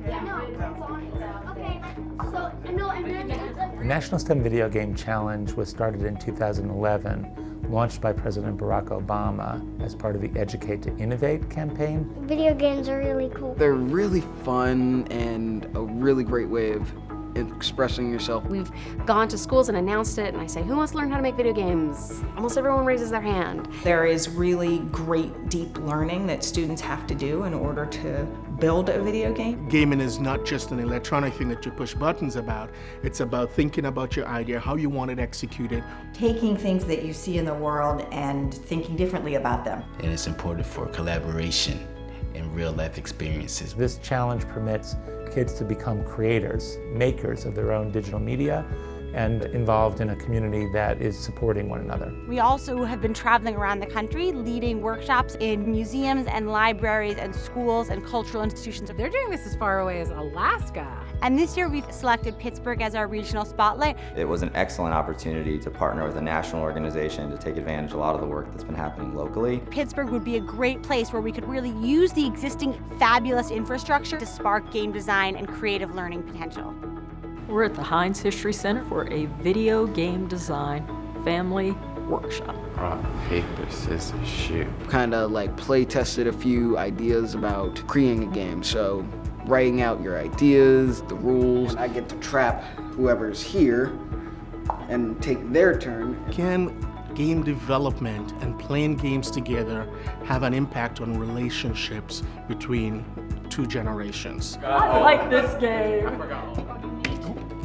The National STEM Video Game Challenge was started in 2011, launched by President Barack Obama as part of the Educate to Innovate campaign. Video games are really cool. They're really fun and a really great way of expressing yourself. We've gone to schools and announced it, and I say, who wants to learn how to make video games? Almost everyone raises their hand. There is really great deep learning that students have to do in order to build a video game. Gaming is not just an electronic thing that you push buttons about. It's about thinking about your idea, how you want it executed. Taking things that you see in the world and thinking differently about them. And it's important for collaboration and real-life experiences. This challenge permits kids to become creators, makers of their own digital media, and involved in a community that is supporting one another. We also have been traveling around the country, leading workshops in museums and libraries and schools and cultural institutions. They're doing this as far away as Alaska. And this year we've selected Pittsburgh as our regional spotlight. It was an excellent opportunity to partner with a national organization to take advantage of a lot of the work that's been happening locally. Pittsburgh would be a great place where we could really use the existing fabulous infrastructure to spark game design and creative learning potential. We're at the Heinz History Center for a video game design family workshop. Rock, paper, scissors, shoot. Kind of like play tested a few ideas about creating a game. So writing out your ideas, the rules. I get to trap whoever's here and take their turn. Can game development and playing games together have an impact on relationships between two generations? I like this game.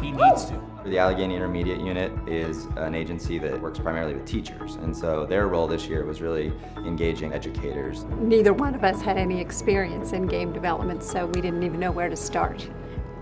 He needs to. The Allegheny Intermediate Unit is an agency that works primarily with teachers, and so their role this year was really engaging educators. Neither one of us had any experience in game development, so we didn't even know where to start.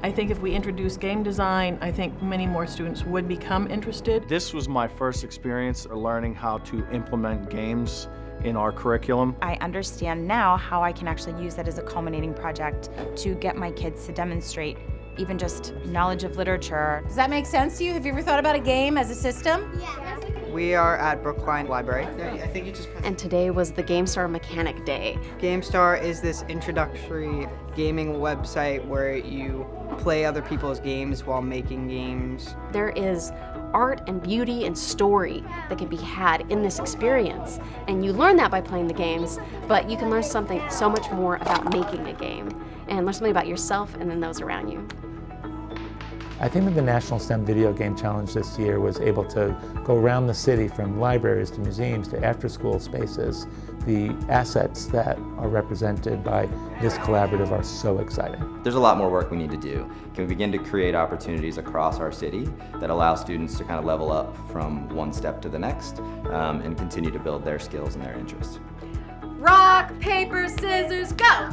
I think if we introduce game design, I think many more students would become interested. This was my first experience learning how to implement games in our curriculum. I understand now how I can actually use that as a culminating project to get my kids to demonstrate even just knowledge of literature. Does that make sense to you? Have you ever thought about a game as a system? Yeah. We are at Brookline Library. I think you just and today was the GameStar Mechanic Day. GameStar is this introductory gaming website where you play other people's games while making games. There is art and beauty and story that can be had in this experience. And you learn that by playing the games, but you can learn something so much more about making a game and learn something about yourself and then those around you. I think that the National STEM Video Game Challenge this year was able to go around the city from libraries to museums to after-school spaces. The assets that are represented by this collaborative are so exciting. There's a lot more work we need to do. Can we begin to create opportunities across our city that allow students to kind of level up from one step to the next and continue to build their skills and their interests? Rock, paper, scissors, go!